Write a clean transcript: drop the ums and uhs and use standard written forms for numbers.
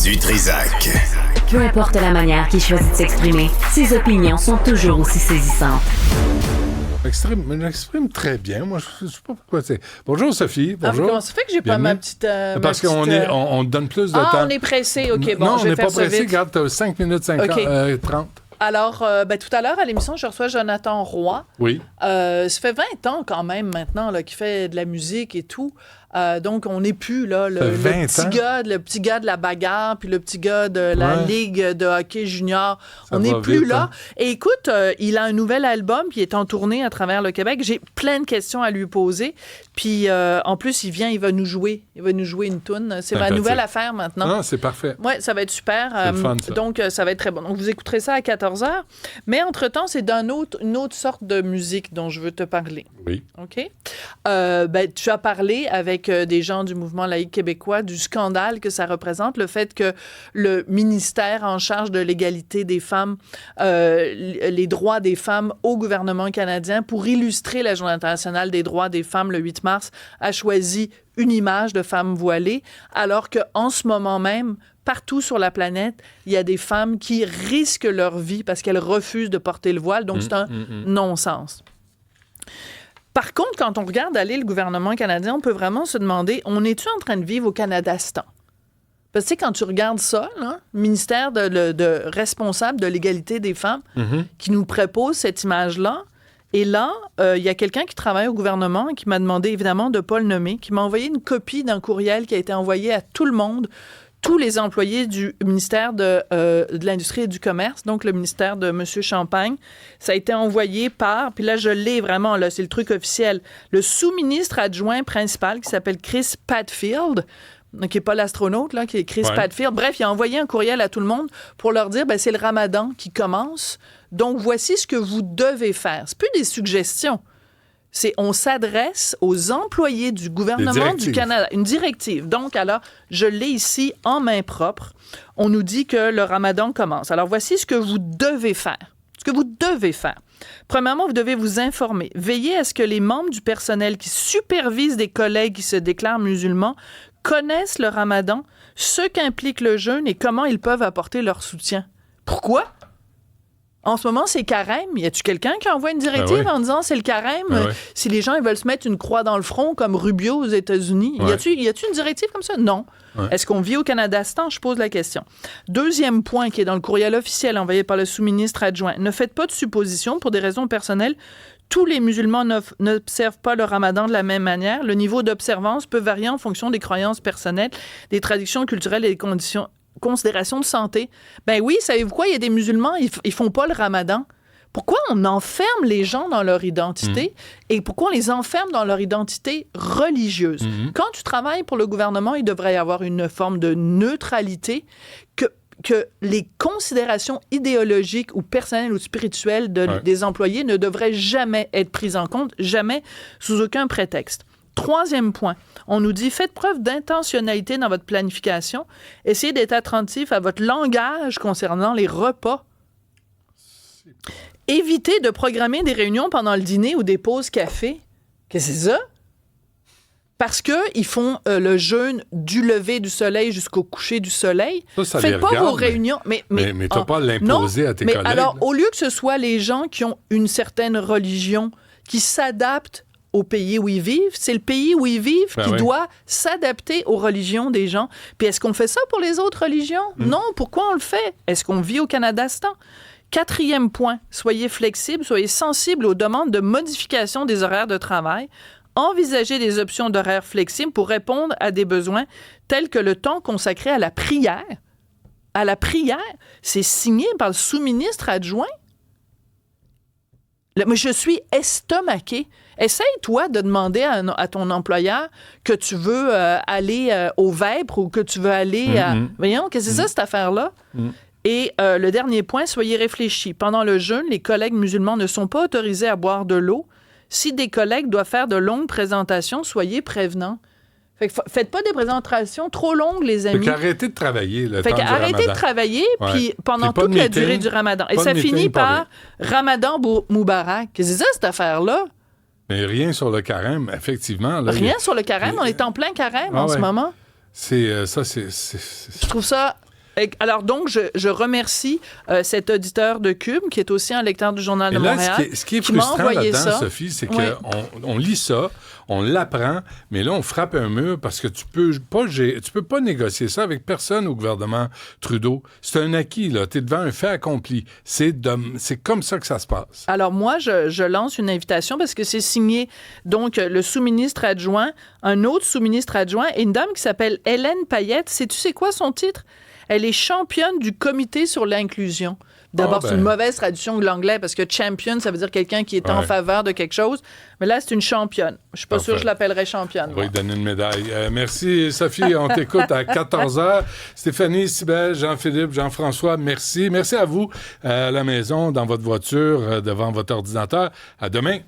Du Trizac. Peu importe la manière qu'il choisit de s'exprimer, ses opinions sont toujours aussi saisissantes. M'exprime très bien. Moi, je ne sais pas pourquoi c'est. Bonjour, Sophie. Bonjour. Comment ça fait que j'ai pas ma petite. Parce qu'on donne plus de temps. On est pressé. OK, bon, non, je on vais n'est faire pas ça pressé. vite. Regarde, tu as 5 minutes 30. Alors, tout à l'heure, à l'émission, je reçois Jonathan Roy. Oui. Ça fait 20 ans quand même maintenant là, qu'il fait de la musique et tout. Donc, on n'est plus là, le petit gars de la bagarre puis le petit gars de la Ligue de hockey junior. On n'est plus là. Hein? Et écoute, il a un nouvel album puis il est en tournée à travers le Québec. J'ai plein de questions à lui poser. Puis, en plus, il va nous jouer. Il va nous jouer une toune. C'est ma nouvelle affaire maintenant. Ah, c'est parfait. Oui, ça va être super. C'est le fun, ça. Donc, ça va être très bon. Donc, vous écouterez ça à 14h. Mais entre-temps, c'est une autre sorte de musique dont je veux te parler. Oui. OK? Tu as parlé avec des gens du mouvement laïque québécois du scandale que ça représente, le fait que le ministère en charge de l'égalité des femmes, les droits des femmes au gouvernement canadien, pour illustrer la Journée internationale des droits des femmes le 8 mars, a choisi une image de femme voilée, alors qu'en ce moment même, partout sur la planète, il y a des femmes qui risquent leur vie parce qu'elles refusent de porter le voile. Donc, c'est un non-sens. Par contre, quand on regarde aller le gouvernement canadien, on peut vraiment se demander, on est-tu en train de vivre au Canadastan? Parce que, tu sais, quand tu regardes ça, là, ministère de responsable de l'égalité des femmes, qui nous propose cette image-là, et là, il y a quelqu'un qui travaille au gouvernement et qui m'a demandé, évidemment, de ne pas le nommer, qui m'a envoyé une copie d'un courriel qui a été envoyé à tout le monde, tous les employés du ministère de l'Industrie et du Commerce, donc le ministère de M. Champagne. Ça a été envoyé par, puis là, je l'ai vraiment, là, c'est le truc officiel, le sous-ministre adjoint principal qui s'appelle Chris Padfield, qui n'est pas l'astronaute, là, qui est Chris Padfield. Bref, il a envoyé un courriel à tout le monde pour leur dire, c'est le Ramadan qui commence, donc voici ce que vous devez faire. C'est plus des suggestions. On s'adresse aux employés du gouvernement du Canada. Une directive. Donc, alors, je l'ai ici en main propre. On nous dit que le Ramadan commence. Alors, voici ce que vous devez faire. Ce que vous devez faire. Premièrement, vous devez vous informer. Veillez à ce que les membres du personnel qui supervisent des collègues qui se déclarent musulmans connaissent le Ramadan, ce qu'implique le jeûne et comment ils peuvent apporter leur soutien. Pourquoi? En ce moment, c'est carême. Y a-tu quelqu'un qui envoie une directive en disant c'est le carême? Si les gens ils veulent se mettre une croix dans le front comme Rubio aux États-Unis, y a-tu une directive comme ça? Non. Est-ce qu'on vit au Canadastan? Je pose la question. Deuxième point qui est dans le courriel officiel envoyé par le sous-ministre adjoint. Ne faites pas de suppositions pour des raisons personnelles. Tous les musulmans n'observent pas le Ramadan de la même manière. Le niveau d'observance peut varier en fonction des croyances personnelles, des traditions culturelles et des considérations de santé. Ben oui, savez-vous quoi? Il y a des musulmans, ils font pas le Ramadan. Pourquoi on enferme les gens dans leur identité et pourquoi on les enferme dans leur identité religieuse? Quand tu travailles pour le gouvernement, il devrait y avoir une forme de neutralité que les considérations idéologiques ou personnelles ou spirituelles des employés ne devraient jamais être prises en compte, jamais, sous aucun prétexte. Troisième point, on nous dit, faites preuve d'intentionnalité dans votre planification. Essayez d'être attentif à votre langage concernant les repas. Évitez de programmer des réunions pendant le dîner ou des pauses café. Qu'est-ce que c'est ça? Parce qu'ils font le jeûne du lever du soleil jusqu'au coucher du soleil. Ça faites pas vos réunions. Mais tu n'as pas à l'imposer à tes collègues. Alors, au lieu que ce soit les gens qui ont une certaine religion, qui s'adaptent au pays où ils vivent, c'est le pays où ils vivent qui doit s'adapter aux religions des gens. Puis est-ce qu'on fait ça pour les autres religions? Non, pourquoi on le fait? Est-ce qu'on vit au Canadastan? Quatrième point, soyez flexibles, soyez sensibles aux demandes de modification des horaires de travail. Envisagez des options d'horaires flexibles pour répondre à des besoins tels que le temps consacré à la prière. À la prière, c'est signé par le sous-ministre adjoint. Mais je suis estomaquée. Essaye, toi, de demander à ton employeur que tu veux aller au Vêpres ou que tu veux aller à... Voyons, qu'est-ce que c'est ça, cette affaire-là? Et le dernier point, soyez réfléchis. Pendant le jeûne, les collègues musulmans ne sont pas autorisés à boire de l'eau. Si des collègues doivent faire de longues présentations, soyez prévenants. Fait que faites pas des présentations trop longues, les amis. Fait qu'arrêtez de travailler le fait temps du arrêtez Ramadan. De travailler puis pendant toute la durée du Ramadan. Et ça finit par Ramadan Moubarak. Qu'est-ce que c'est ça, cette affaire-là? Mais rien sur le carême, effectivement. Rien sur le carême. On est en plein carême en ce moment. C'est Je trouve ça Alors donc, je remercie cet auditeur de Cube, qui est aussi un lecteur du Journal de Montréal. Ce qui est qui m'a frustrant envoyé là-dedans, ça. Sophie, c'est Oui. qu'on lit ça, on l'apprend, mais là, on frappe un mur parce que tu peux pas négocier ça avec personne au gouvernement Trudeau. C'est un acquis, là. T'es devant un fait accompli. C'est comme ça que ça se passe. Alors moi, je lance une invitation parce que c'est signé donc le sous-ministre adjoint, un autre sous-ministre adjoint et une dame qui s'appelle Hélène Payette. Sais-tu c'est quoi son titre? Elle est championne du comité sur l'inclusion. D'abord, c'est une mauvaise traduction de l'anglais parce que champion, ça veut dire quelqu'un qui est en faveur de quelque chose. Mais là, c'est une championne. Je suis pas sûre que je l'appellerais championne. On va lui donner une médaille. Merci, Sophie. On t'écoute à 14h. Stéphanie, Cybèle, Jean-Philippe, Jean-François, merci. Merci à vous à la maison, dans votre voiture, devant votre ordinateur. À demain.